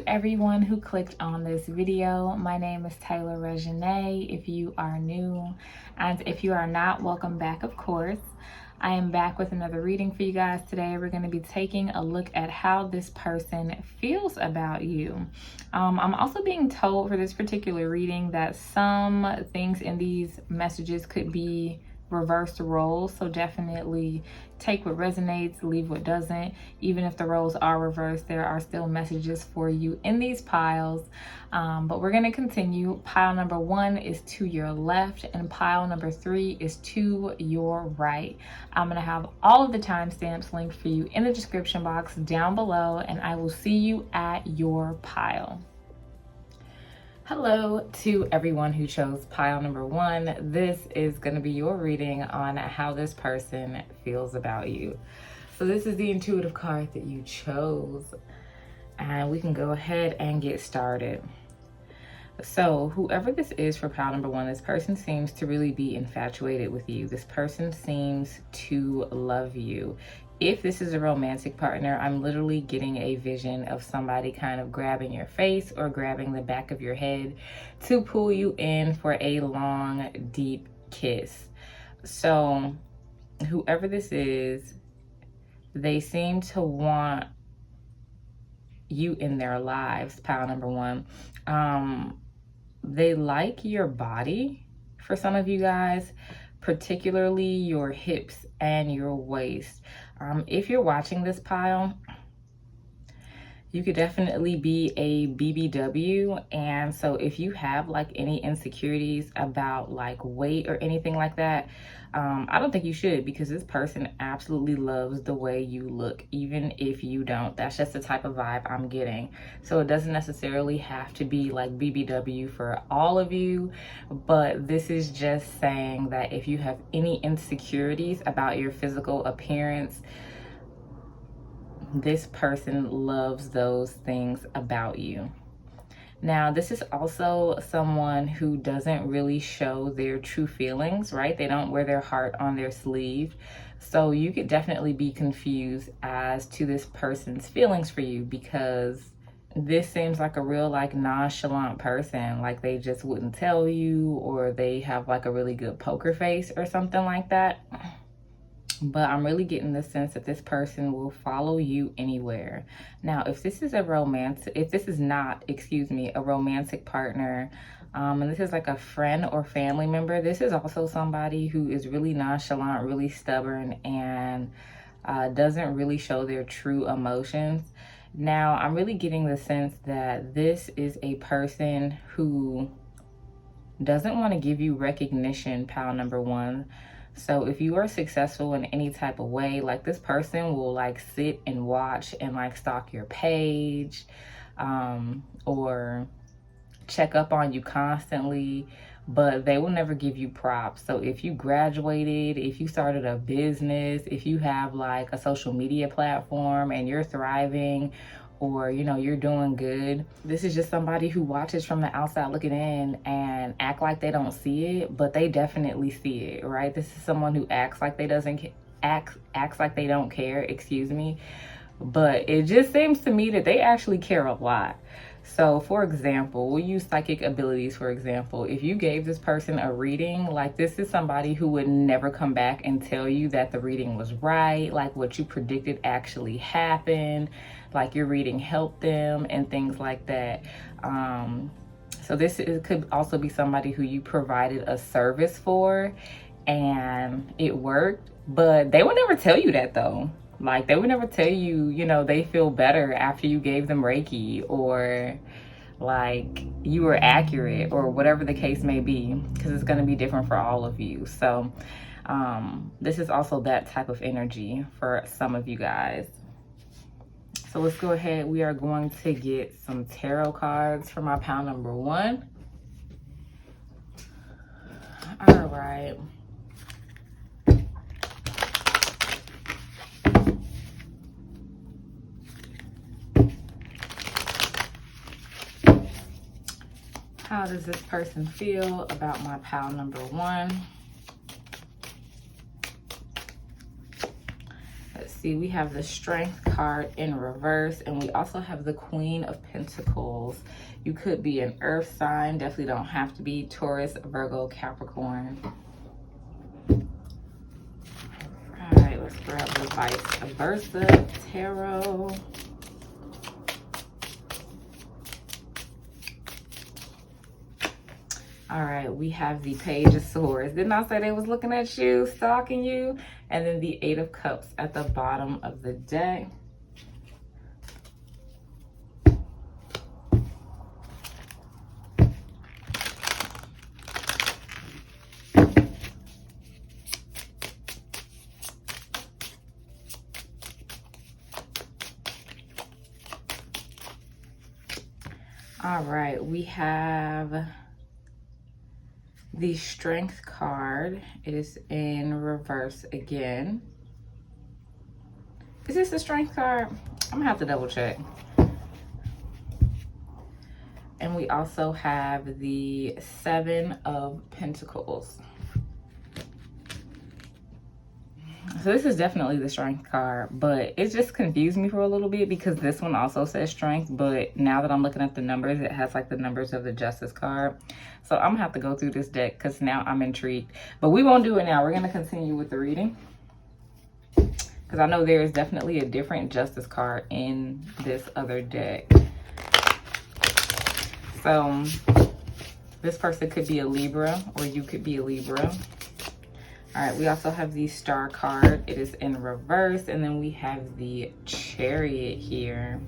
everyone who clicked on this video. My name is TayRB if you are new, and if you are not, welcome back, of course. I am back with another reading for you guys today. We're going to be taking a look at how this person feels about you. I'm also being told for this particular reading that some things in these messages could be reverse roles, so definitely take what resonates, leave what doesn't. Even if the roles are reversed, there are still messages for you in these piles. But we're going to continue. Pile number 1 is to your left and pile number 3 is to your right. I'm going to have all of the timestamps linked for you in the description box down below, and I will see you at your pile. Hello to everyone who chose pile number 1. This is going to be your reading on how this person feels about you. So this is the intuitive card that you chose, and we can go ahead and get started. So whoever this is for pile number 1, this person seems to really be infatuated with you. This person seems to love you. If this is a romantic partner, I'm literally getting a vision of somebody kind of grabbing your face or grabbing the back of your head to pull you in for a long, deep kiss. So whoever this is, they seem to want you in their lives, pile number 1. They like your body for some of you guys, particularly your hips and your waist. If you're watching this pile, you could definitely be a BBW. And so if you have like any insecurities about like weight or anything like that, I don't think you should, because this person absolutely loves the way you look, even if you don't. That's just the type of vibe I'm getting. So it doesn't necessarily have to be like BBW for all of you, but this is just saying that if you have any insecurities about your physical appearance, this person loves those things about you. Now, this is also someone who doesn't really show their true feelings, right? They don't wear their heart on their sleeve. So you could definitely be confused as to this person's feelings for you, because this seems like a real like nonchalant person, like they just wouldn't tell you, or they have like a really good poker face or something like that. But I'm really getting the sense that this person will follow you anywhere. Now, if this is not, a romantic partner, and this is like a friend or family member, this is also somebody who is really nonchalant, really stubborn, and doesn't really show their true emotions. Now, I'm really getting the sense that this is a person who doesn't want to give you recognition, pile number 1. So if you are successful in any type of way, like this person will like sit and watch and like stalk your page, or check up on you constantly, but they will never give you props. So if you graduated, if you started a business, if you have like a social media platform and you're thriving, or you're doing good, this is just somebody who watches from the outside looking in and act like they don't see it, but they definitely see it, right? This is someone who acts like they don't care, excuse me, but it just seems to me that they actually care a lot. So for example, we'll use psychic abilities for example. If you gave this person a reading, like this is somebody who would never come back and tell you that the reading was right, like what you predicted actually happened, like your reading helped them and things like that. So could also be somebody who you provided a service for and it worked, but they would never tell you that though. Like they would never tell you, they feel better after you gave them Reiki, or like you were accurate, or whatever the case may be, because it's going to be different for all of you. So this is also that type of energy for some of you guys. So let's go ahead. We are going to get some tarot cards for my pile number 1. All right. How does this person feel about my pile number 1? Let's see. see, we have the Strength card in reverse, and we also have the Queen of Pentacles. You could be an earth sign, definitely don't have to be Taurus, Virgo, Capricorn. All right, let's grab the Vice Versa Tarot. All right, we have the Page of Swords. Didn't I say they was looking at you, stalking you? And then the Eight of Cups at the bottom of the deck. All right, we have the Strength card. It is in reverse again. Is this the Strength card? I'm gonna have to double check. And we also have the Seven of Pentacles. So this is definitely the Strength card, but it just confused me for a little bit because this one also says Strength, but now that I'm looking at the numbers, it has like the numbers of the Justice card. So I'm gonna have to go through this deck because now I'm intrigued. But we won't do it now. We're gonna continue with the reading because I know there is definitely a different Justice card in this other deck. So this person could be a Libra, or you could be a Libra. All right, we also have the Star card. It is in reverse, and then we have the Chariot here.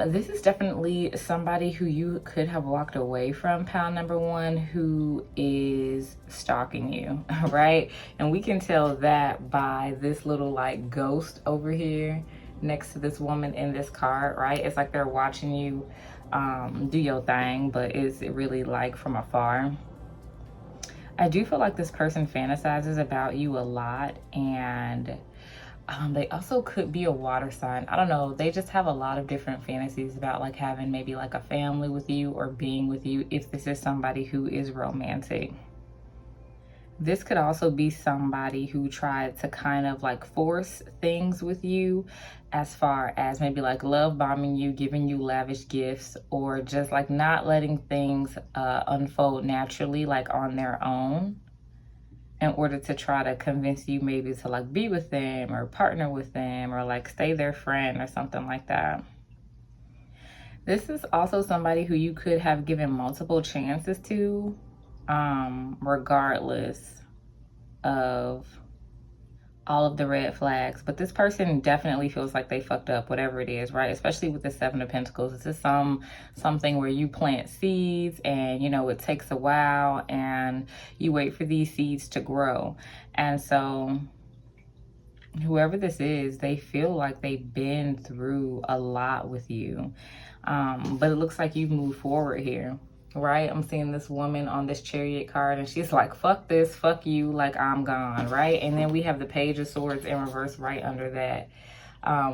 This is definitely somebody who you could have walked away from, pile number one, who is stalking you, right? And we can tell that by this little like ghost over here next to this woman in this card, right? It's like they're watching you do your thing, but it's really like from afar. I do feel like this person fantasizes about you a lot, and they also could be a water sign. I don't know. They just have a lot of different fantasies about like having maybe like a family with you or being with you if this is somebody who is romantic. This could also be somebody who tried to kind of like force things with you, as far as maybe like love bombing you, giving you lavish gifts, or just like not letting things unfold naturally, like on their own, in order to try to convince you maybe to like be with them or partner with them or like stay their friend or something like that. This is also somebody who you could have given multiple chances to, regardless of all of the red flags. But this person definitely feels like they fucked up, whatever it is, right? Especially with the Seven of Pentacles. This is something where you plant seeds and, you know, it takes a while and you wait for these seeds to grow. And so whoever this is, they feel like they've been through a lot with you. But it looks like you've moved forward here, right? I'm seeing this woman on this Chariot card and she's like, fuck this, fuck you, like I'm gone, right? And then we have the Page of Swords in reverse right under that,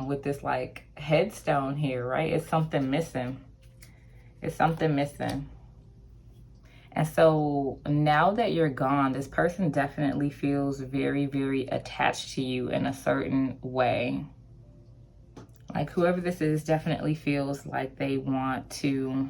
with this like headstone here, right? It's something missing. It's something missing. And so now that you're gone, this person definitely feels very, very attached to you in a certain way. Like whoever this is definitely feels like they want to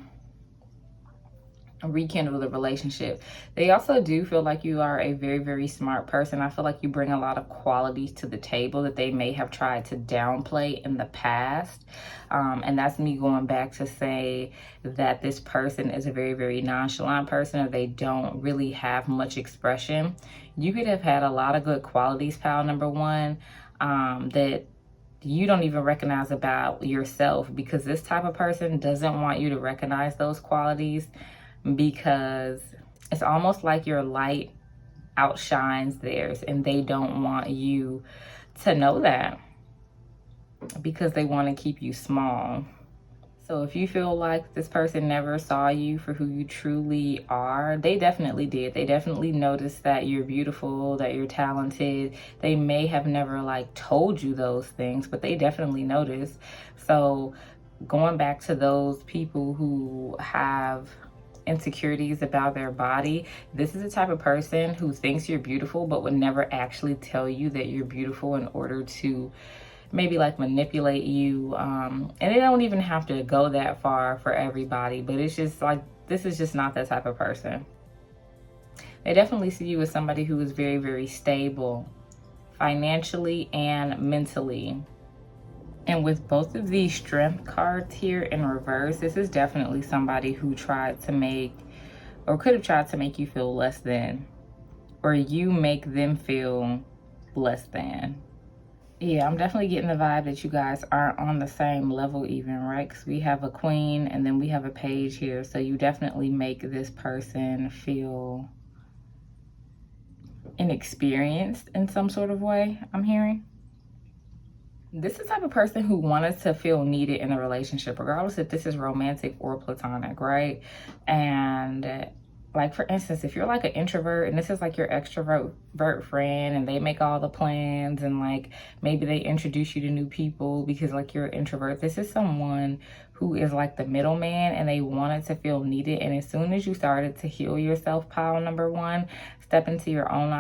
rekindle the relationship. They also do feel like you are a very, very smart person. I feel like you bring a lot of qualities to the table that they may have tried to downplay in the past. And that's me going back to say that this person is a very, very nonchalant person, or they don't really have much expression. You could have had a lot of good qualities, pal number one, that you don't even recognize about yourself, because this type of person doesn't want you to recognize those qualities, because it's almost like your light outshines theirs and they don't want you to know that, because they want to keep you small. So if you feel like this person never saw you for who you truly are, they definitely did. They definitely noticed that you're beautiful, that you're talented. They may have never like told you those things, but they definitely noticed. So going back to those people who have insecurities about their body. This is the type of person who thinks you're beautiful but would never actually tell you that you're beautiful in order to maybe like manipulate you. And they don't even have to go that far for everybody, but it's just like, this is just not that type of person. They definitely see you as somebody who is very, very stable financially and mentally. And with both of these strength cards here in reverse, this is definitely somebody who tried to make, or could have tried to make you feel less than, or you make them feel less than. Yeah, I'm definitely getting the vibe that you guys aren't on the same level even, right? Because we have a queen and then we have a page here. So you definitely make this person feel inexperienced in some sort of way, I'm hearing. This is the type of person who wanted to feel needed in a relationship, regardless if this is romantic or platonic, right? And like, for instance, if you're like an introvert and this is like your extrovert friend and they make all the plans and like maybe they introduce you to new people because like you're an introvert, this is someone who is like the middleman and they wanted to feel needed. And as soon as you started to heal yourself, pile number one, step into your own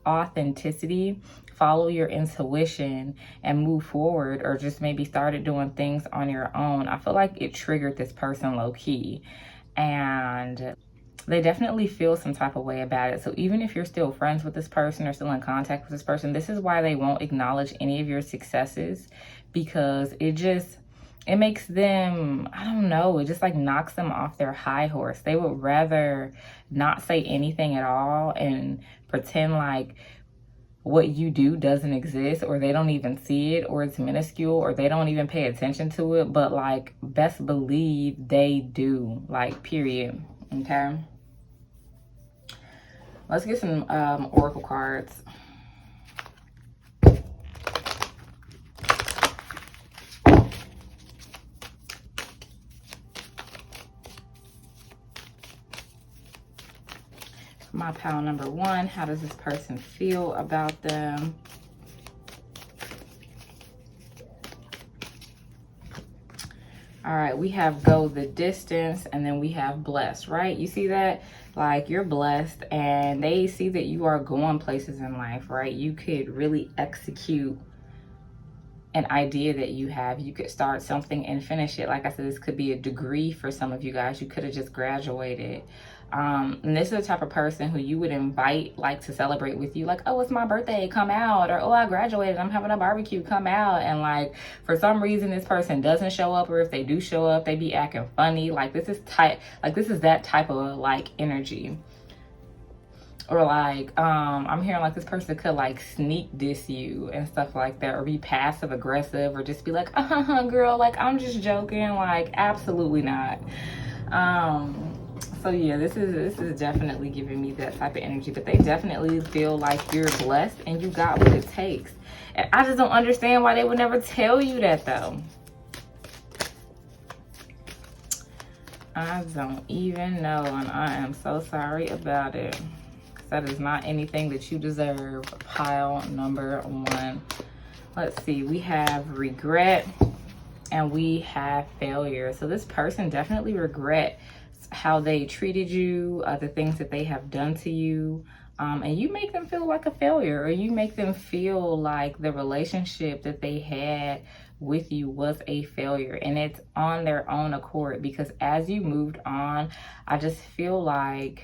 authenticity, follow your intuition and move forward, or just maybe started doing things on your own, I feel like it triggered this person low key. And they definitely feel some type of way about it. So even if you're still friends with this person or still in contact with this person, this is why they won't acknowledge any of your successes, because it makes them, I don't know, it just like knocks them off their high horse. They would rather not say anything at all and pretend like what you do doesn't exist, or they don't even see it, or it's minuscule, or they don't even pay attention to it. But like, best believe they do, like, period. Okay, let's get some oracle cards. My pile number one, how does this person feel about them? All right, we have go the distance, and then we have blessed, right? You see that? Like, you're blessed and they see that you are going places in life, right? You could really execute an idea that you have. You could start something and finish it. Like I said, this could be a degree for some of you guys. You could have just graduated. And this is the type of person who you would invite, like, to celebrate with you. Like, oh, it's my birthday, come out. Or, oh, I graduated, I'm having a barbecue, come out. And like, for some reason, this person doesn't show up, or if they do show up, they be acting funny. Like, this is that type of like energy. Or like, I'm hearing like this person could like sneak diss you and stuff like that, or be passive aggressive, or just be like, girl, like, I'm just joking. Like, absolutely not. So yeah, this is definitely giving me that type of energy, but they definitely feel like you're blessed and you got what it takes. And I just don't understand why they would never tell you that, though. I don't even know, and I am so sorry about it. That is not anything that you deserve. Pile number one. Let's see, we have regret and we have failure. So this person definitely regrets how they treated you, the things that they have done to you. And you make them feel like a failure, or you make them feel like the relationship that they had with you was a failure, and it's on their own accord. Because as you moved on, I just feel like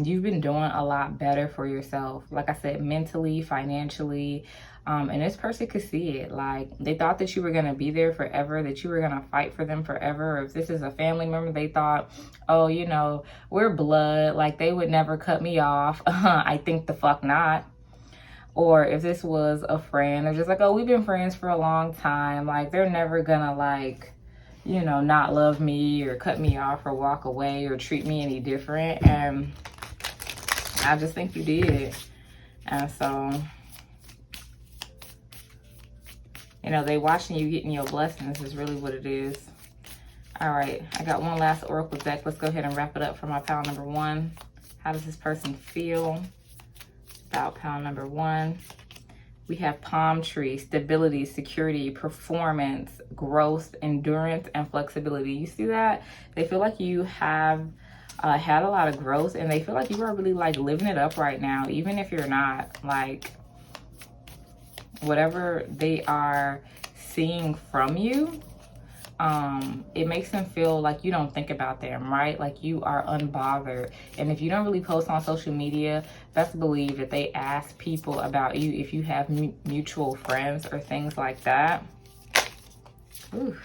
you've been doing a lot better for yourself. Like I said, mentally, financially, and this person could see it. Like, they thought that you were going to be there forever, that you were going to fight for them forever. Or if this is a family member, they thought, oh, you know, we're blood, like they would never cut me off. I think the fuck not. Or if this was a friend, they're just like, oh, we've been friends for a long time, like they're never gonna, like, you know, not love me or cut me off or walk away or treat me any different. And I just think you did. And so, you know, they watching you getting your blessings is really what it is. All right, I got one last oracle deck. Let's go ahead and wrap it up for my pile number one. How does this person feel about pile number one? We have palm tree, stability, security, performance, growth, endurance, and flexibility. You see that? They feel like you have had a lot of growth, and they feel like you are really like living it up right now, even if you're not. Like, whatever they are seeing from you, it makes them feel like you don't think about them, right? Like you are unbothered. And if you don't really post on social media, best believe that they ask people about you if you have mutual friends or things like that. Ooh.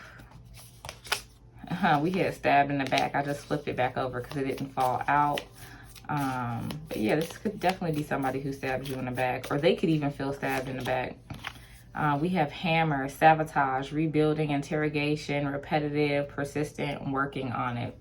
We had stabbed in the back. I just flipped it back over because it didn't fall out. But yeah, this could definitely be somebody who stabbed you in the back, or they could even feel stabbed in the back. We have hammer, sabotage, rebuilding, interrogation, repetitive, persistent, working on it.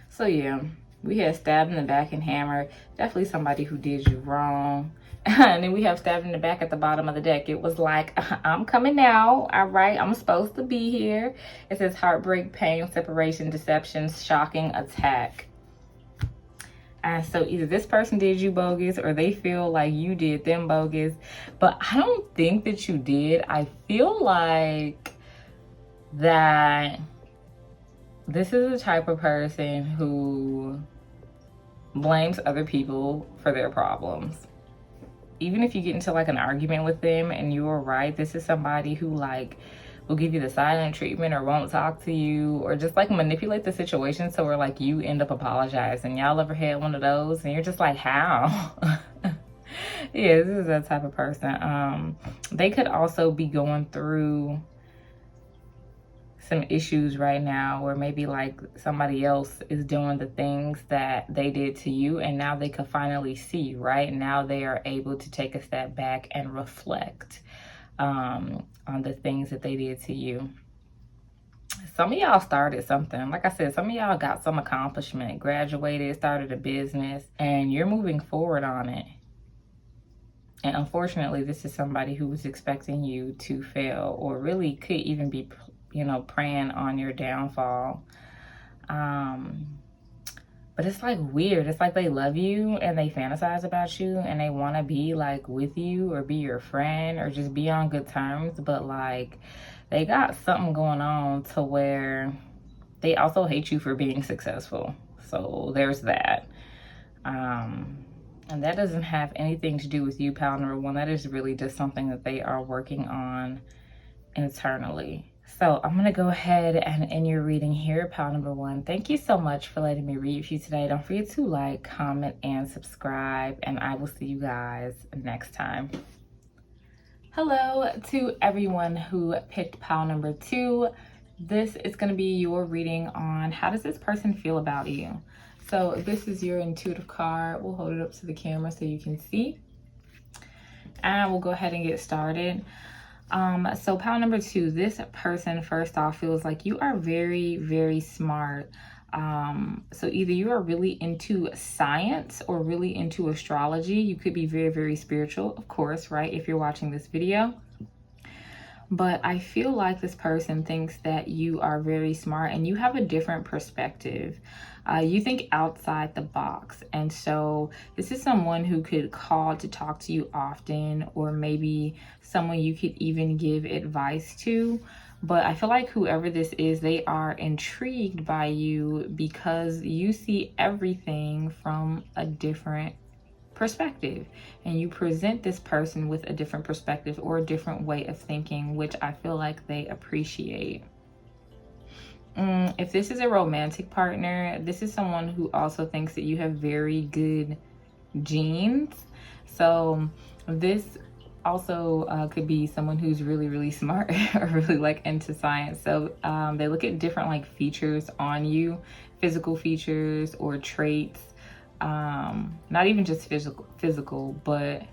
So yeah, we have stabbed in the back and hammer. Definitely somebody who did you wrong. And then we have stabbed in the back at the bottom of the deck. It was like, I'm coming now. All right, I'm supposed to be here. It says heartbreak, pain, separation, deception, shocking, attack. And so either this person did you bogus, or they feel like you did them bogus. But I don't think that you did. I feel like that this is the type of person who blames other people for their problems. Even if you get into like an argument with them and you were right, this is somebody who like will give you the silent treatment or won't talk to you, or just like manipulate the situation so where like you end up apologizing. Y'all ever had one of those and you're just like, how? Yeah, this is that type of person. They could also be going through some issues right now where maybe like somebody else is doing the things that they did to you, and now they can finally see, right? Now they are able to take a step back and reflect on the things that they did to you. Some of y'all started something. Like I said, some of y'all got some accomplishment, graduated, started a business, and you're moving forward on it. And unfortunately, this is somebody who was expecting you to fail, or really could even be, you know, preying on your downfall. But it's like weird. It's like they love you and they fantasize about you and they want to be like with you or be your friend or just be on good terms. But like they got something going on to where they also hate you for being successful. So there's that. And that doesn't have anything to do with you, pal number one. That is really just something that they are working on internally. So I'm going to go ahead and end your reading here, pal number one. Thank you so much for letting me read for you today. Don't forget to like, comment, and subscribe, and I will see you guys next time. Hello to everyone who picked pile number two. This is going to be your reading on how does this person feel about you. So this is your intuitive card. We'll hold it up to the camera so you can see. And we'll go ahead and get started. So pile number two, this person first off feels like you are very, very smart. So either you are really into science or really into astrology. You could be very, very spiritual, of course, right? If you're watching this video. But I feel like this person thinks that you are very smart and you have a different perspective. You think outside the box. And so this is someone who could call to talk to you often, or maybe someone you could even give advice to. But I feel like whoever this is, they are intrigued by you because you see everything from a different perspective, and you present this person with a different perspective or a different way of thinking, which I feel like they appreciate. If this is a romantic partner, this is someone who also thinks that you have very good genes. So this also could be someone who's really, really smart or really like into science. So they look at different like features on you, physical features or traits. Not even just physical, but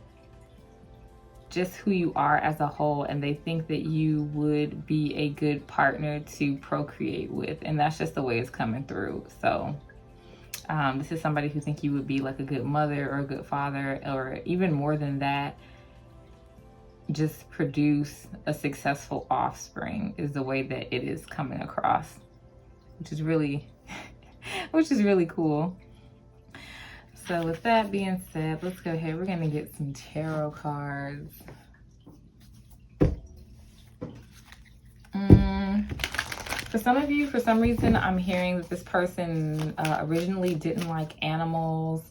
just who you are as a whole, and they think that you would be a good partner to procreate with, and that's just the way it's coming through. So this is somebody who think you would be like a good mother or a good father, or even more than that, just produce a successful offspring is the way that it is coming across, which is really cool. So with that being said, let's go ahead. We're going to get some tarot cards. For some of you, for some reason, I'm hearing that this person originally didn't like animals.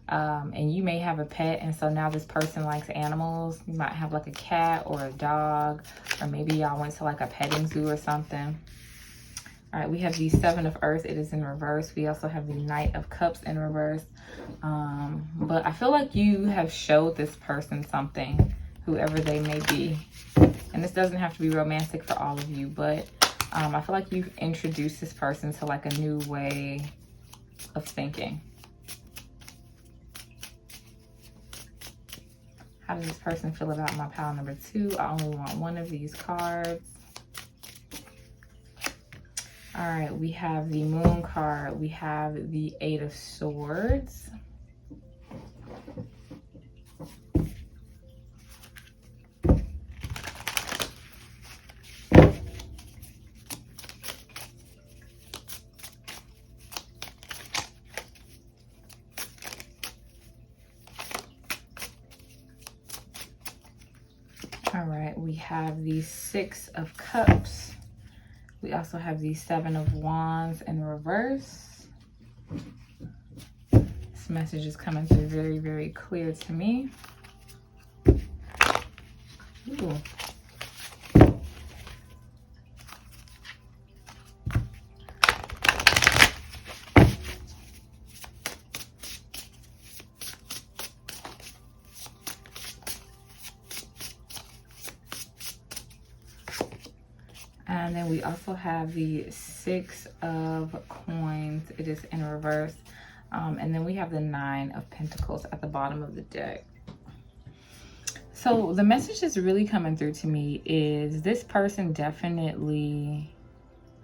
And you may have a pet, and so now this person likes animals. You might have like a cat or a dog, or maybe y'all went to like a petting zoo or something. All right, we have the Seven of Earth. It is in reverse. We also have the Knight of Cups in reverse. But I feel like you have showed this person something, whoever they may be. And this doesn't have to be romantic for all of you, but I feel like you've introduced this person to like a new way of thinking. How does this person feel about my pile number 2? I only want one of these cards. All right, we have the Moon card. We have the Eight of Swords. All right, we have the Six of Cups. We also have the Seven of Wands in reverse. This message is coming through very, very clear to me. Ooh. And then we also have the Six of Coins. It is in reverse. And then we have the Nine of Pentacles at the bottom of the deck. So the message that's really coming through to me is this person definitely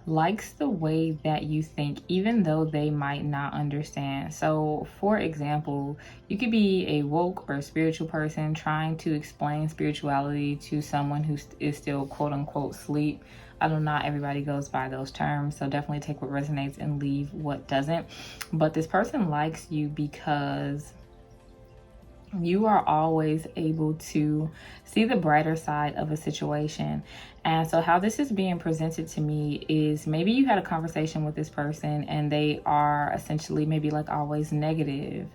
likes the way that you think, even though they might not understand. So for example, you could be a woke or a spiritual person trying to explain spirituality to someone who is still quote unquote asleep. I know not everybody goes by those terms, so definitely take what resonates and leave what doesn't. But this person likes you because you are always able to see the brighter side of a situation. And so how this is being presented to me is maybe you had a conversation with this person and they are essentially maybe like always negative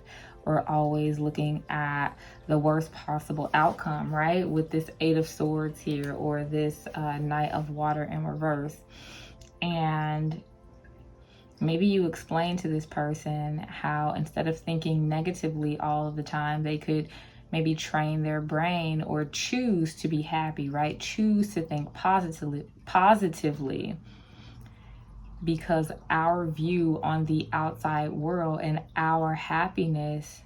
or always looking at the worst possible outcome, right? With this Eight of Swords here, or this Knight of Water in reverse. And maybe you explain to this person how instead of thinking negatively all of the time, they could maybe train their brain or choose to be happy, right? Choose to think positively, because our view on the outside world and our happiness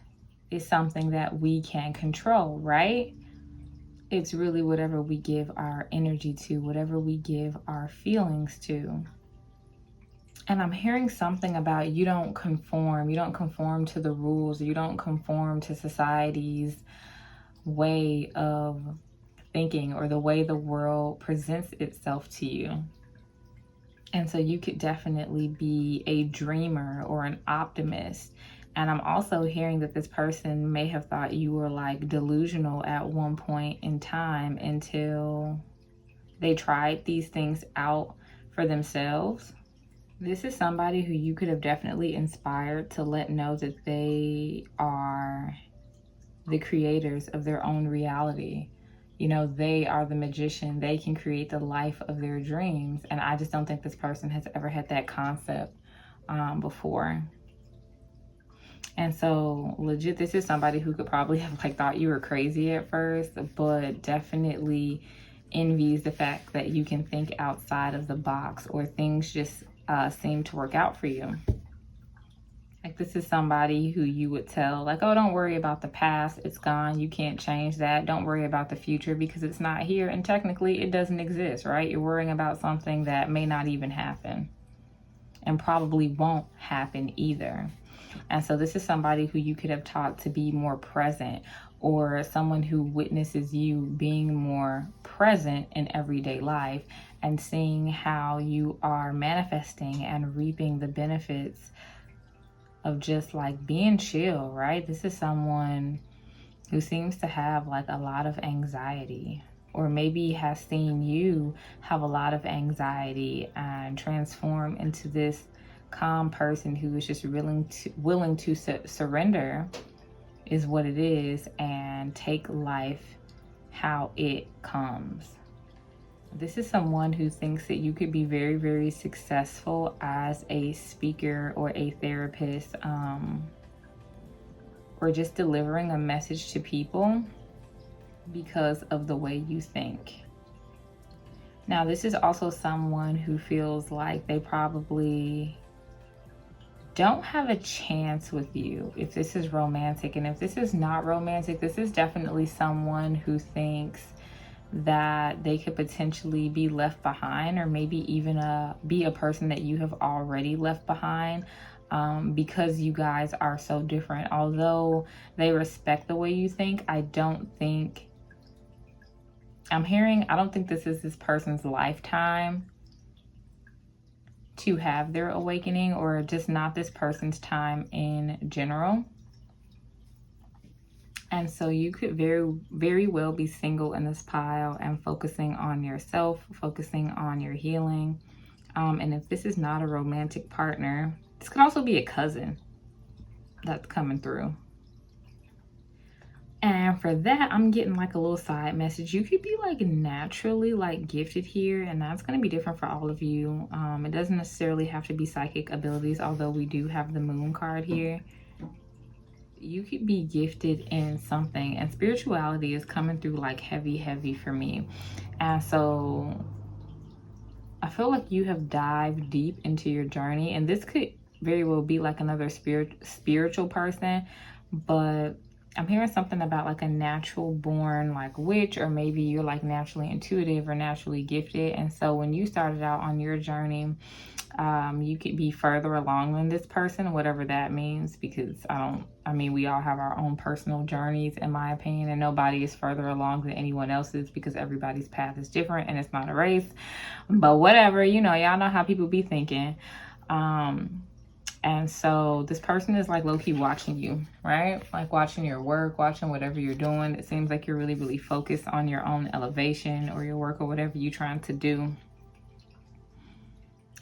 is something that we can control, right? It's really whatever we give our energy to, whatever we give our feelings to. And I'm hearing something about you don't conform to the rules, you don't conform to society's way of thinking or the way the world presents itself to you. And so you could definitely be a dreamer or an optimist. And I'm also hearing that this person may have thought you were like delusional at one point in time until they tried these things out for themselves. This is somebody who you could have definitely inspired to let know that they are the creators of their own reality. You know, they are the magician. They can create the life of their dreams. And I just don't think this person has ever had that concept before. And so legit, this is somebody who could probably have like thought you were crazy at first, but definitely envies the fact that you can think outside of the box, or things just seem to work out for you. Like this is somebody who you would tell like, oh, don't worry about the past. It's gone. You can't change that. Don't worry about the future because it's not here. And technically it doesn't exist, right? You're worrying about something that may not even happen and probably won't happen either. And so this is somebody who you could have taught to be more present, or someone who witnesses you being more present in everyday life and seeing how you are manifesting and reaping the benefits of just like being chill, right? This is someone who seems to have like a lot of anxiety. or maybe has seen you have a lot of anxiety and transform into this calm person who is just willing to surrender, is what it is, and take life how it comes. This is someone who thinks that you could be very, very successful as a speaker or a therapist, or just delivering a message to people because of the way you think. Now, this is also someone who feels like they probably don't have a chance with you if this is romantic. And if this is not romantic, this is definitely someone who thinks that they could potentially be left behind, or maybe even be a person that you have already left behind, because you guys are so different. Although they respect the way you think, I don't think this is this person's lifetime to have their awakening, or just not this person's time in general. And so you could very, very well be single in this pile and focusing on yourself, focusing on your healing. And if this is not a romantic partner, this could also be a cousin that's coming through. And for that, I'm getting like a little side message. You could be like naturally like gifted here, and that's going to be different for all of you. It doesn't necessarily have to be psychic abilities, although we do have the moon card here. You could be gifted in something, and spirituality is coming through like heavy for me. And so I feel like you have dived deep into your journey, and this could very well be like another spiritual person, but I'm hearing something about like a natural born like witch, or maybe you're like naturally intuitive or naturally gifted. And so when you started out on your journey, you could be further along than this person, whatever that means, because we all have our own personal journeys, in my opinion, and nobody is further along than anyone else's, because everybody's path is different and it's not a race. But whatever, y'all know how people be thinking. And so this person is like low-key watching you, right? Like watching your work, watching whatever you're doing. It seems like you're really, really focused on your own elevation or your work or whatever you're trying to do.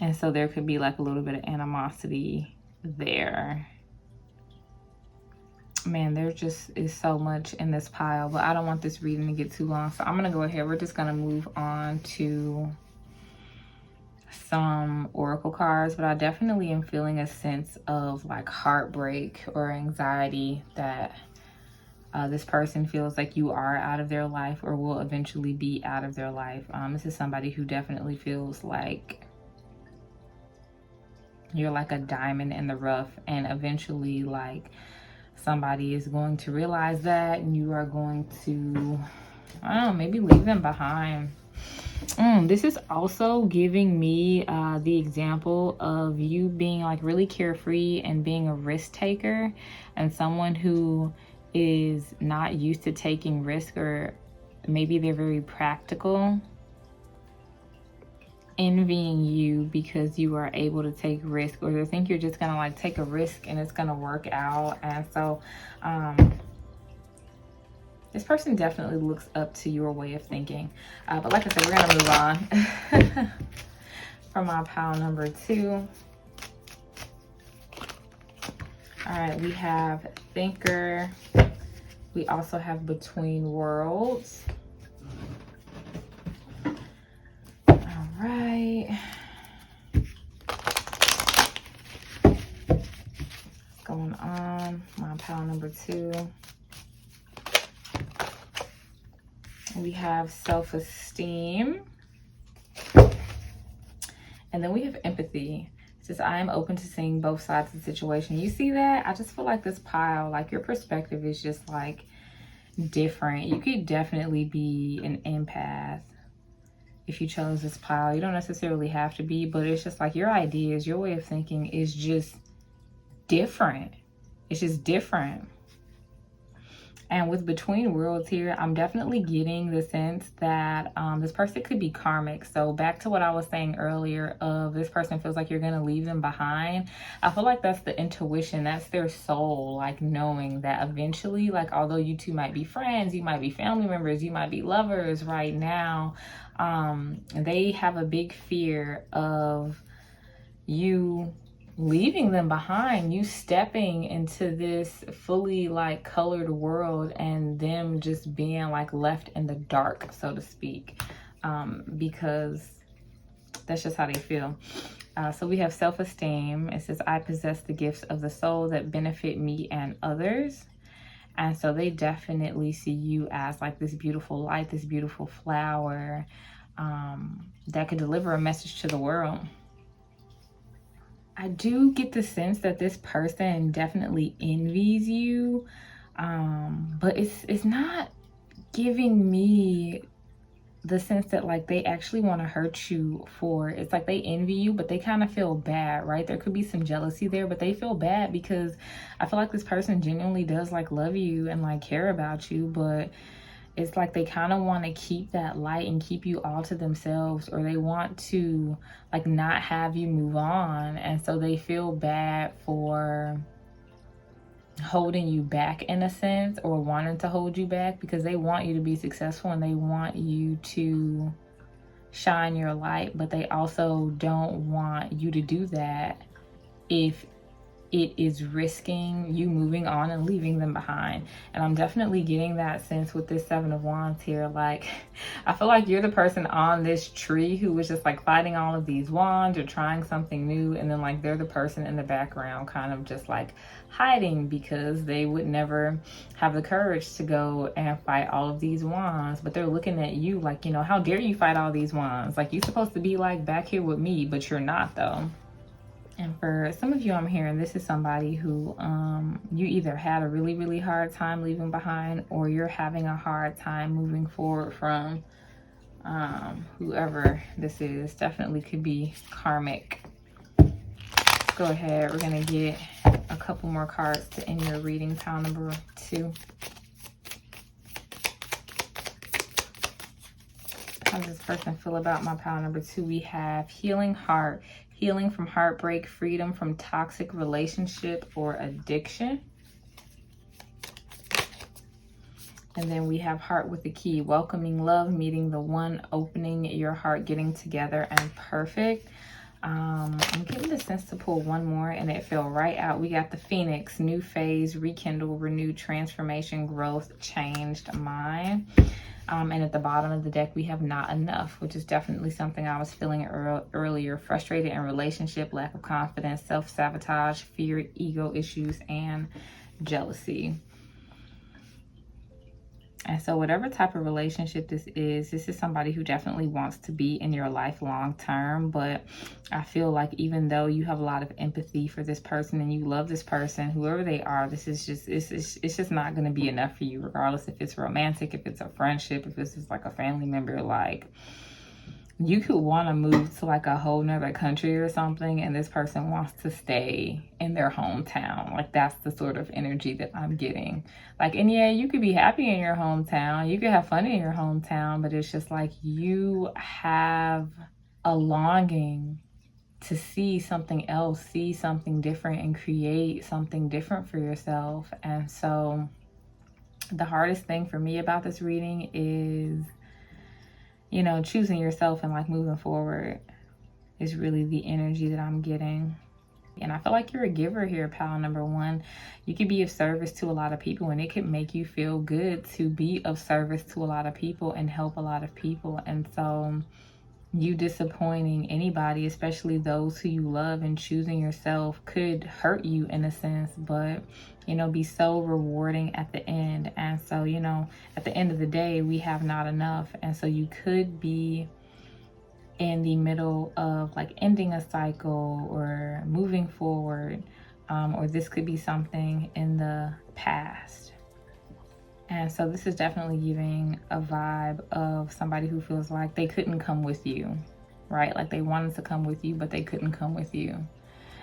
And so there could be like a little bit of animosity there. Man, there just is so much in this pile, but I don't want this reading to get too long. So I'm going to go ahead. We're just going to move on to some oracle cards, but I definitely am feeling a sense of like heartbreak or anxiety that this person feels like you are out of their life, or will eventually be out of their life. This is somebody who definitely feels like you're like a diamond in the rough, and eventually like somebody is going to realize that, and you are going to, I don't know, maybe leave them behind. This is also giving me the example of you being like really carefree and being a risk taker, and someone who is not used to taking risk, or maybe they're very practical, envying you because you are able to take risk, or they think you're just gonna like take a risk and it's gonna work out. And so this person definitely looks up to your way of thinking. But like I said, we're gonna move on from my pile number 2. All right, we have Thinker. We also have Between Worlds. All right. What's going on? My pile number 2. We have Self-Esteem. And then we have Empathy. It says, I am open to seeing both sides of the situation. You see that? I just feel like this pile, like your perspective is just like different. You could definitely be an empath if you chose this pile. You don't necessarily have to be, but it's just like your ideas, your way of thinking is just different. It's just different. And with between worlds here, I'm definitely getting the sense that this person could be karmic. So back to what I was saying earlier of this person feels like you're going to leave them behind. I feel like that's the intuition. That's their soul, like knowing that eventually, like although you two might be friends, you might be family members, you might be lovers right now, they have a big fear of you leaving them behind, you stepping into this fully like colored world and them just being like left in the dark, so to speak, because that's just how they feel. So we have self-esteem. It says, I possess the gifts of the soul that benefit me and others. And so they definitely see you as like this beautiful light, this beautiful flower that could deliver a message to the world. I do get the sense that this person definitely envies you, but it's not giving me the sense that like they actually want to hurt you for. It's like they envy you, but they kind of feel bad, right? There could be some jealousy there, but they feel bad because I feel like this person genuinely does like love you and like care about you, but it's like they kind of want to keep that light and keep you all to themselves, or they want to like not have you move on. And so they feel bad for holding you back in a sense, or wanting to hold you back, because they want you to be successful and they want you to shine your light, but they also don't want you to do that if it is risking you moving on and leaving them behind. And I'm definitely getting that sense with this Seven of Wands here. Like, I feel like you're the person on this tree who was just like fighting all of these wands or trying something new, and then like they're the person in the background kind of just like hiding because they would never have the courage to go and fight all of these wands. But they're looking at you like, you know, how dare you fight all these wands? Like, you're supposed to be like back here with me, but you're not though. And for some of you, I'm hearing this is somebody who you either had a really, really hard time leaving behind, or you're having a hard time moving forward from whoever this is. Definitely could be karmic. Let's go ahead. We're going to get a couple more cards to end your reading, pile number 2. How does this person feel about my pile number 2? We have healing heart. Healing from heartbreak, freedom from toxic relationship or addiction. And then we have heart with the key, welcoming love, meeting the one, opening your heart, getting together, and perfect. I'm getting the sense to pull one more and it fell right out. We got the Phoenix, new phase, rekindle, renew, transformation, growth, changed mind. And at the bottom of the deck, we have not enough, which is definitely something I was feeling earlier. Frustrated in relationship, lack of confidence, self-sabotage, fear, ego issues, and jealousy. And so whatever type of relationship this is somebody who definitely wants to be in your life long term. But I feel like even though you have a lot of empathy for this person and you love this person, whoever they are, this is just, it's just not going to be enough for you, regardless if it's romantic, if it's a friendship, if this is like a family member. Like, you could want to move to like a whole nother country or something, and this person wants to stay in their hometown. Like, that's the sort of energy that I'm getting. Like, and yeah, you could be happy in your hometown, you could have fun in your hometown, but it's just like you have a longing to see something else, see something different, and create something different for yourself. And so the hardest thing for me about this reading is, you know, choosing yourself and like moving forward is really the energy that I'm getting. And I feel like you're a giver here, pile number 1. You could be of service to a lot of people, and it could make you feel good to be of service to a lot of people and help a lot of people. And so you disappointing anybody, especially those who you love, and choosing yourself could hurt you in a sense, but, you know, be so rewarding at the end. And so, you know, at the end of the day, we have not enough. And so you could be in the middle of like ending a cycle or moving forward, or this could be something in the past. And so this is definitely giving a vibe of somebody who feels like they couldn't come with you, right? Like they wanted to come with you, but they couldn't come with you.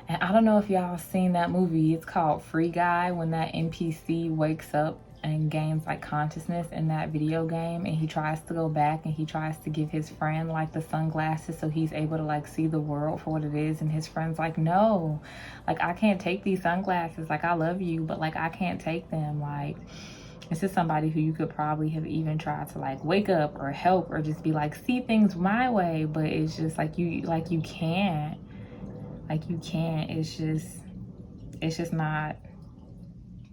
And I don't know if y'all seen that movie. It's called Free Guy, when that NPC wakes up and gains like consciousness in that video game, and he tries to go back and he tries to give his friend like the sunglasses so he's able to like see the world for what it is, and his friend's like, no, like I can't take these sunglasses, like I love you, but like I can't take them. Like, this is somebody who you could probably have even tried to like wake up or help or just be like, see things my way, but it's just like you can't. Like you can't. It's just not,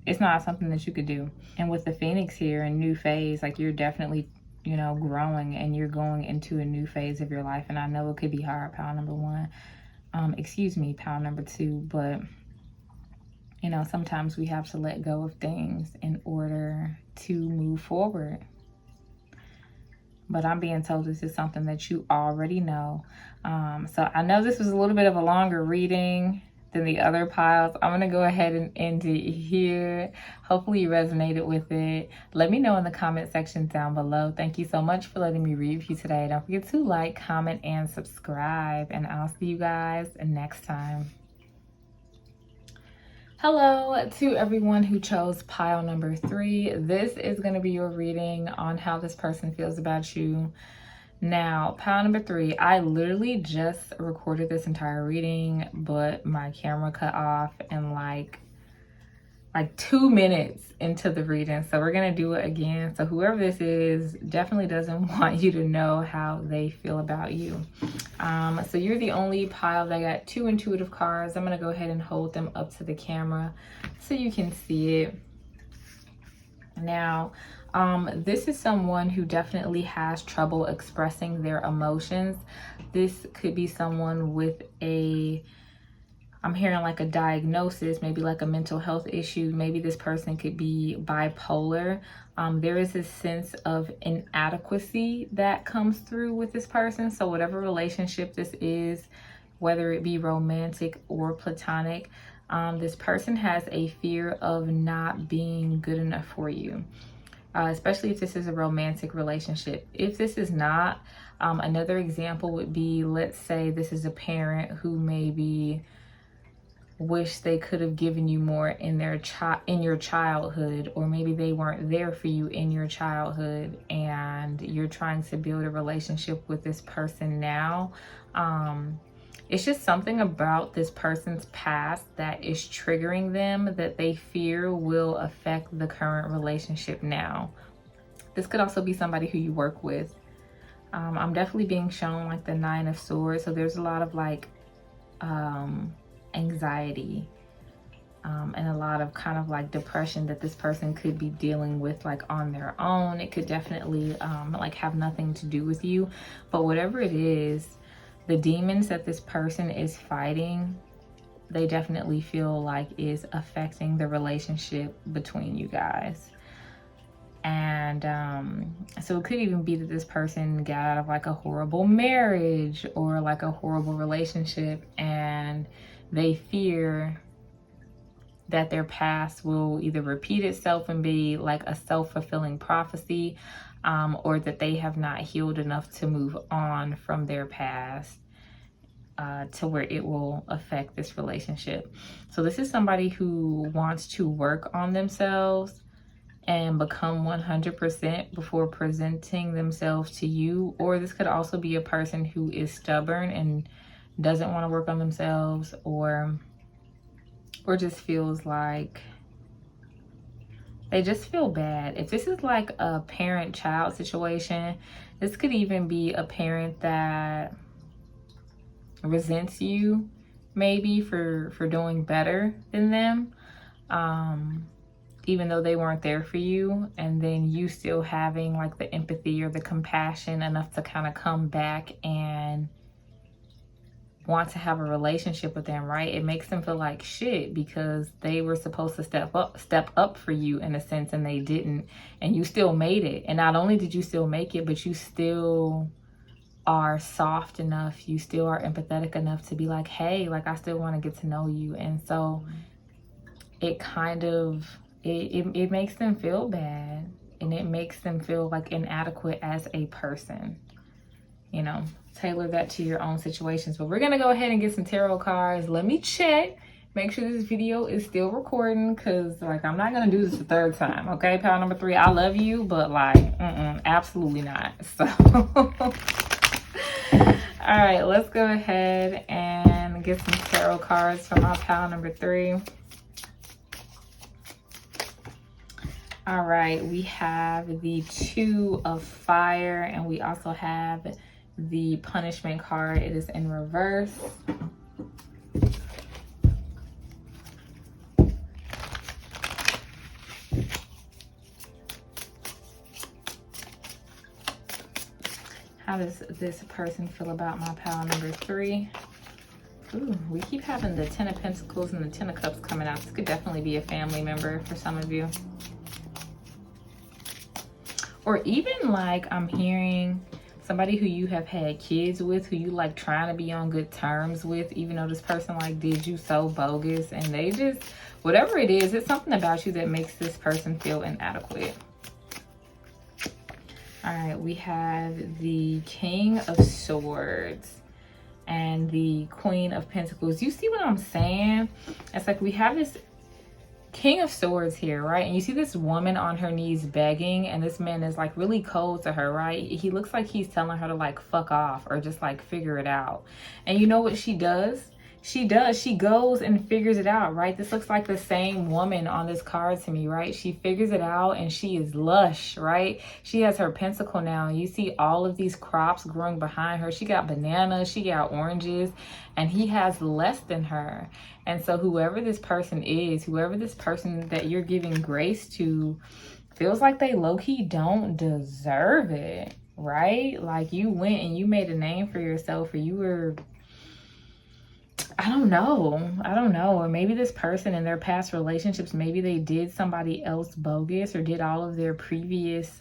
it's not something that you could do. And with the Phoenix here and new phase, like you're definitely, you know, growing and you're going into a new phase of your life. And I know it could be hard, pile number one. Excuse me, pile number two, but you know, sometimes we have to let go of things in order to move forward. But I'm being told this is something that you already know. So I know this was a little bit of a longer reading than the other piles. I'm gonna go ahead and end it here. Hopefully you resonated with it. Let me know in the comment section down below. Thank you so much for letting me read for you today. Don't forget to like, comment, and subscribe. And I'll see you guys next time. Hello to everyone who chose pile number 3. This is going to be your reading on how this person feels about you. Now, pile number 3, I literally just recorded this entire reading, but my camera cut off in like 2 minutes into the reading. So we're going to do it again. So whoever this is definitely doesn't want you to know how they feel about you. So you're the only pile that got 2 intuitive cards. I'm going to go ahead and hold them up to the camera so you can see it. Now, this is someone who definitely has trouble expressing their emotions. This could be someone with I'm hearing like a diagnosis, maybe like a mental health issue. Maybe this person could be bipolar. There is a sense of inadequacy that comes through with this person. So whatever relationship this is, whether it be romantic or platonic, this person has a fear of not being good enough for you. Especially if this is a romantic relationship. If this is not, another example would be, let's say this is a parent who maybe wish they could have given you more in your childhood, or maybe they weren't there for you in your childhood and you're trying to build a relationship with this person now. It's just something about this person's past that is triggering them that they fear will affect the current relationship now. This could also be somebody who you work with. I'm definitely being shown like the 9 of Swords. So there's a lot of like anxiety and a lot of kind of like depression that this person could be dealing with like on their own. It could definitely like have nothing to do with you, but whatever it is, the demons that this person is fighting, they definitely feel like is affecting the relationship between you guys. And so it could even be that this person got out of like a horrible marriage or like a horrible relationship, and they fear that their past will either repeat itself and be like a self-fulfilling prophecy, or that they have not healed enough to move on from their past to where it will affect this relationship. So this is somebody who wants to work on themselves and become 100% before presenting themselves to you. Or this could also be a person who is stubborn and doesn't want to work on themselves, or just feels like they just feel bad. If this is like a parent-child situation, this could even be a parent that resents you maybe for doing better than them, even though they weren't there for you, and then you still having like the empathy or the compassion enough to kind of come back and want to have a relationship with them, right? It makes them feel like shit because they were supposed to step up for you in a sense, and they didn't, and you still made it. And not only did you still make it, but you still are soft enough, you still are empathetic enough to be like, hey, like I still want to get to know you. And so it kind of it makes them feel bad, and it makes them feel like inadequate as a person. You know, tailor that to your own situations. But we're gonna go ahead and get some tarot cards. Let me check make sure this video is still recording, because like I'm not gonna do this the third time. Okay, pile number 3, I love you, but like absolutely not. So all right, let's go ahead and get some tarot cards for my pile number 3. All right, we have the 2 of Fire, and we also have the Punishment card. It is in reverse. How does this person feel about my pile number 3? Ooh, we keep having the 10 of Pentacles and the 10 of Cups coming out. This could definitely be a family member for some of you. Or even like I'm hearing somebody who you have had kids with, who you like trying to be on good terms with, even though this person like did you so bogus, and they just, whatever it is, it's something about you that makes this person feel inadequate. All right, we have the King of Swords and the Queen of Pentacles. You see what I'm saying? It's like we have this King of Swords here, right? And you see this woman on her knees begging, and this man is like really cold to her, right? He looks like he's telling her to like fuck off or just like figure it out. And you know what she does? She goes and figures it out, right? This looks like the same woman on this card to me, right? She figures it out and she is lush, right? She has her pentacle now. You see all of these crops growing behind her. She got bananas, she got oranges, and he has less than her. And so whoever this person is, whoever this person that you're giving grace to, feels like they low-key don't deserve it, right? Like you went and you made a name for yourself, or you were, I don't know. Or maybe this person in their past relationships, maybe they did somebody else bogus, or did all of their previous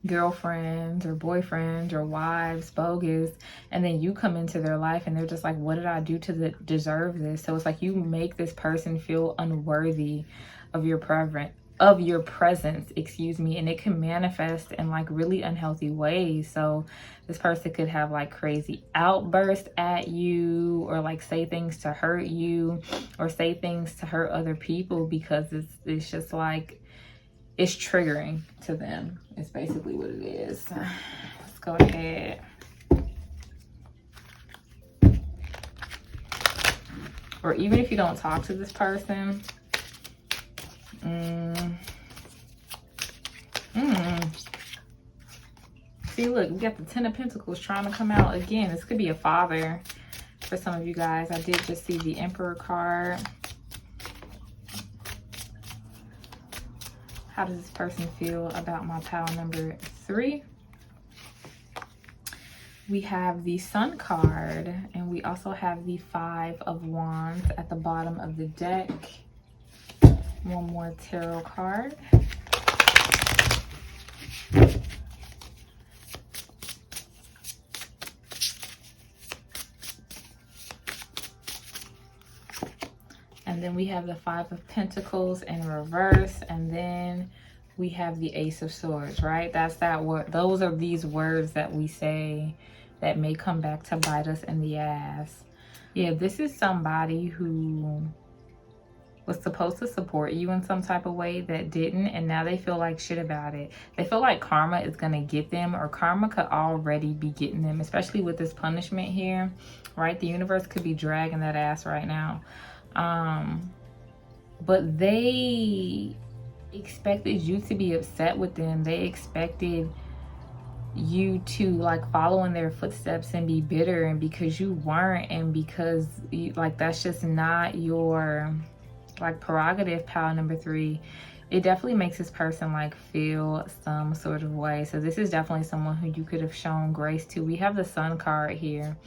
girlfriends or boyfriends or wives bogus, and then you come into their life and they're just like, what did I do to deserve this? So it's like you make this person feel unworthy of your presence, excuse me, and it can manifest in like really unhealthy ways. So this person could have like crazy outbursts at you, or like say things to hurt you, or say things to hurt other people, because it's just like it's triggering to them. It's basically what it is. Let's go ahead. Or even if you don't talk to this person, see, look, we got the 10 of Pentacles trying to come out again. This could be a father for some of you guys. I did just see the Emperor card. How does this person feel about my pile number 3? We have the Sun card, and we also have the 5 of Wands at the bottom of the deck. One more tarot card. And then we have the 5 of Pentacles in reverse, and then we have the Ace of Swords, right? That's that word. Those are these words that we say that may come back to bite us in the ass. Yeah, this is somebody who was supposed to support you in some type of way that didn't, and now they feel like shit about it. They feel like karma is gonna get them, or karma could already be getting them, especially with this punishment here, right? The universe could be dragging that ass right now. But they expected you to be upset with them. They expected you to like follow in their footsteps and be bitter, and because you weren't, and because like that's just not your like prerogative, pile number 3, it definitely makes this person like feel some sort of way. So this is definitely someone who you could have shown grace to. We have the Sun card here,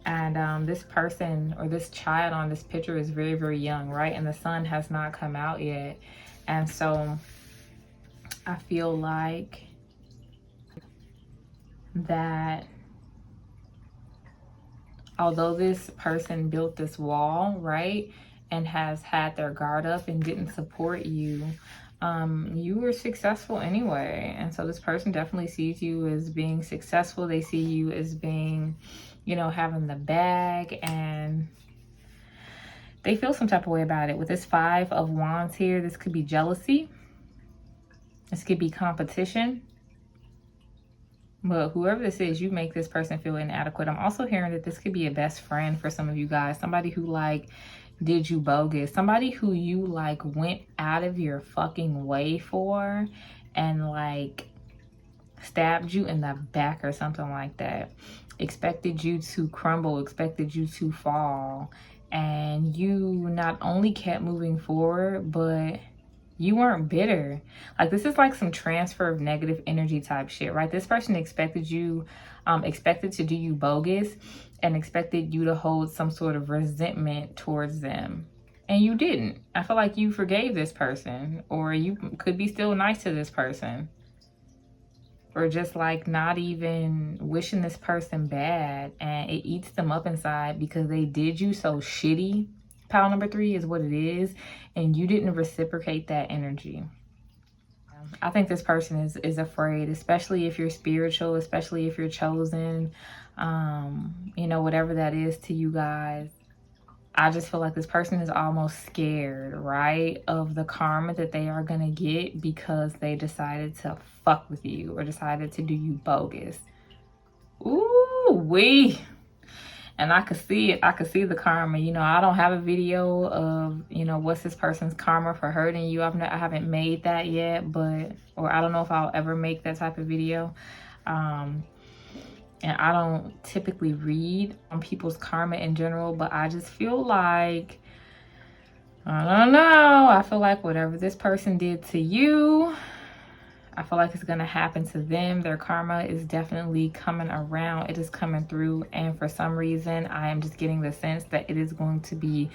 and this person or this child on this picture is very, very young, right? And the sun has not come out yet. And so I feel like that although this person built this wall, right, and has had their guard up and didn't support you, you were successful anyway. And so this person definitely sees you as being successful. They see you as being, you know, having the bag. And they feel some type of way about it. With this 5 of Wands here, this could be jealousy. This could be competition. But whoever this is, you make this person feel inadequate. I'm also hearing that this could be a best friend for some of you guys. Somebody who like did you bogus. Somebody who you like went out of your fucking way for and like stabbed you in the back or something like that. Expected you to crumble, expected you to fall. And you not only kept moving forward, but you weren't bitter. Like, this is like some transfer of negative energy type shit, right? This person expected you, expected to do you bogus and expected you to hold some sort of resentment towards them. And you didn't. I feel like you forgave this person, or you could be still nice to this person, or just like not even wishing this person bad, and it eats them up inside because they did you so shitty. Pile number 3 is what it is, and you didn't reciprocate that energy. I think this person is afraid, especially if you're spiritual, especially if you're chosen, you know, whatever that is to you guys. I just feel like this person is almost scared, right, of the karma that they are going to get because they decided to fuck with you or decided to do you bogus. Ooh, wee. And I could see it. I could see the karma. You know, I don't have a video of, you know, what's this person's karma for hurting you. I haven't made that yet, but, or I don't know if I'll ever make that type of video. And I don't typically read on people's karma in general, but I just feel like, I don't know. I feel like whatever this person did to you, I feel like it's going to happen to them. Their karma is definitely coming around. It is coming through. And for some reason, I am just getting the sense that it is going to be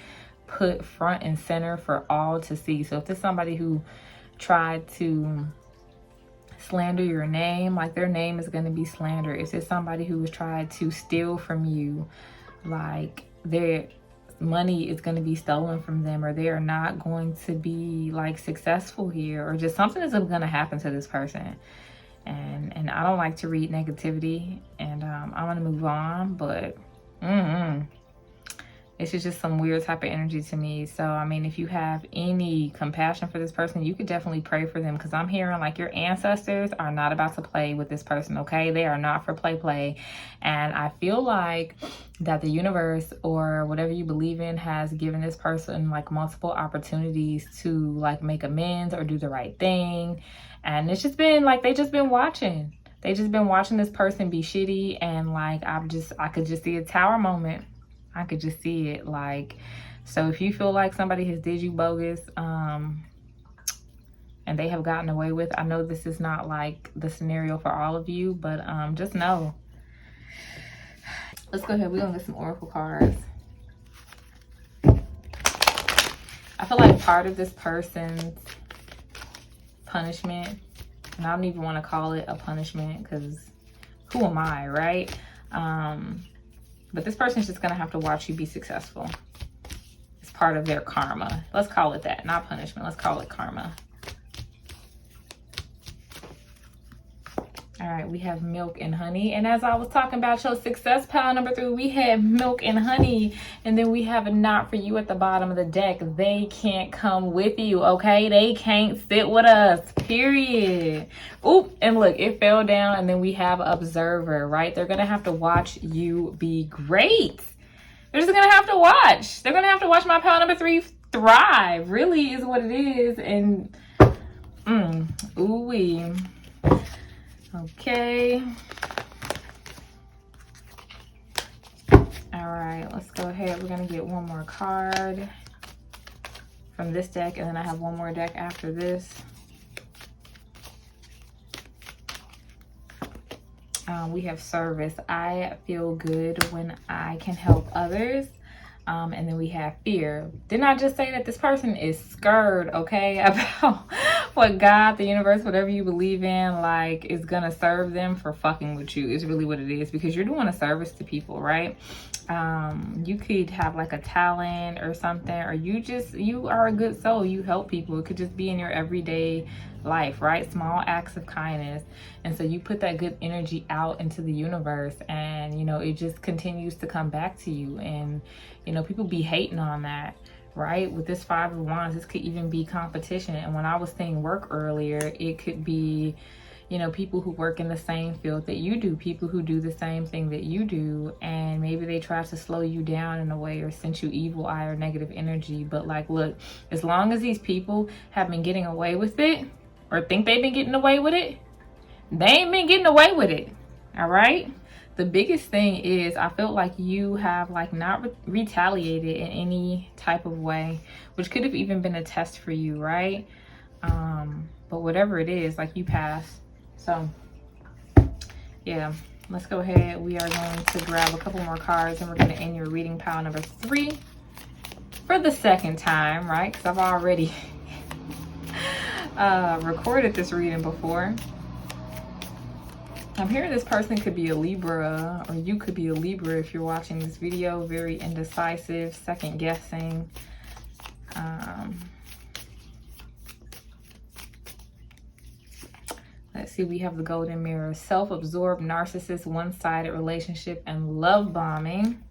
put front and center for all to see. So if there's somebody who tried to slander your name, like their name is going to be slandered. If there's somebody who was tried to steal from you, like their money is going to be stolen from them, or they are not going to be like successful here, or just something is going to happen to this person. And I don't like to read negativity, and I'm going to move on, but this is just some weird type of energy to me. So, I mean, if you have any compassion for this person, you could definitely pray for them, because I'm hearing like your ancestors are not about to play with this person, okay? They are not for play. And I feel like that the universe or whatever you believe in has given this person like multiple opportunities to like make amends or do the right thing. And it's just been like, they just been watching. They just been watching this person be shitty. And like, I could just see a tower moment. I could just see it. Like, so if you feel like somebody has did you bogus, and they have gotten away with, I know this is not like the scenario for all of you, but just know. Let's go ahead. We're gonna get some oracle cards. I feel like part of this person's punishment, and I don't even want to call it a punishment because who am I, right? But this person's just gonna have to watch you be successful. It's part of their karma. Let's call it that, not punishment. Let's call it karma. All right, we have milk and honey. And as I was talking about your success pile number 3, we had milk and honey. And then we have a knot for you at the bottom of the deck. They can't come with you, okay? They can't sit with us, period. Oop, and look, it fell down. And then we have observer, right? They're going to have to watch you be great. They're just going to have to watch. They're going to have to watch my pile number 3 thrive, really is what it is. And, ooh-wee. Okay. All right, let's go ahead. We're going to get one more card from this deck, and then I have one more deck after this. We have service. I feel good when I can help others. And then we have fear. Didn't I just say that this person is scared, okay, about what God, the universe, whatever you believe in, like, is gonna serve them for fucking with you, is really what it is, because you're doing a service to people, right? You could have like a talent or something, or you are a good soul. You help people. It could just be in your everyday life, right? Small acts of kindness. And so you put that good energy out into the universe, and you know, it just continues to come back to you. And you know, people be hating on that, right? With this Five of Wands, this could even be competition. And when I was saying work earlier, it could be, you know, people who work in the same field that you do, people who do the same thing that you do, and maybe they try to slow you down in a way or send you evil eye or negative energy. But like, look, as long as these people have been getting away with it or think they've been getting away with it, they ain't been getting away with it. All right. The biggest thing is I feel like you have like not retaliated in any type of way, which could have even been a test for you, right? But whatever it is, like, you passed. So yeah, let's go ahead. We are going to grab a couple more cards and we're going to end your reading pile number 3 for the second time, right? Because I've already recorded this reading before. I'm hearing this person could be a Libra, or you could be a Libra if you're watching this video. Very indecisive, second guessing. Let's see, we have the Golden Mirror. Self-absorbed, narcissist, one-sided relationship, and love bombing.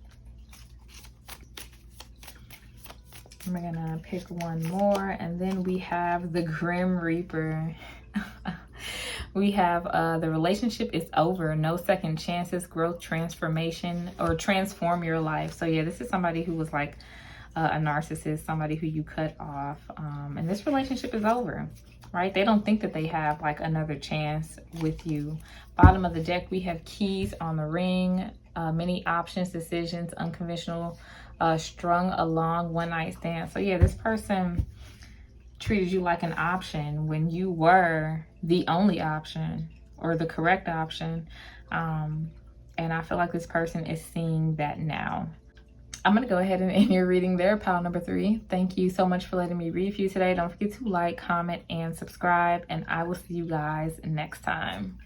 We're gonna pick one more, and then we have the Grim Reaper. We have the relationship is over, no second chances, growth, transformation, or transform your life. So yeah, this is somebody who was like a narcissist, somebody who you cut off, and this relationship is over, right? They don't think that they have like another chance with you. Bottom of the deck, we have keys on the ring, many options, decisions, unconventional, strung along, one night stand. So yeah, this person treated you like an option when you were the only option or the correct option. And I feel like this person is seeing that now. I'm going to go ahead and end your reading there, pile number 3. Thank you so much for letting me read for you today. Don't forget to like, comment, and subscribe, and I will see you guys next time.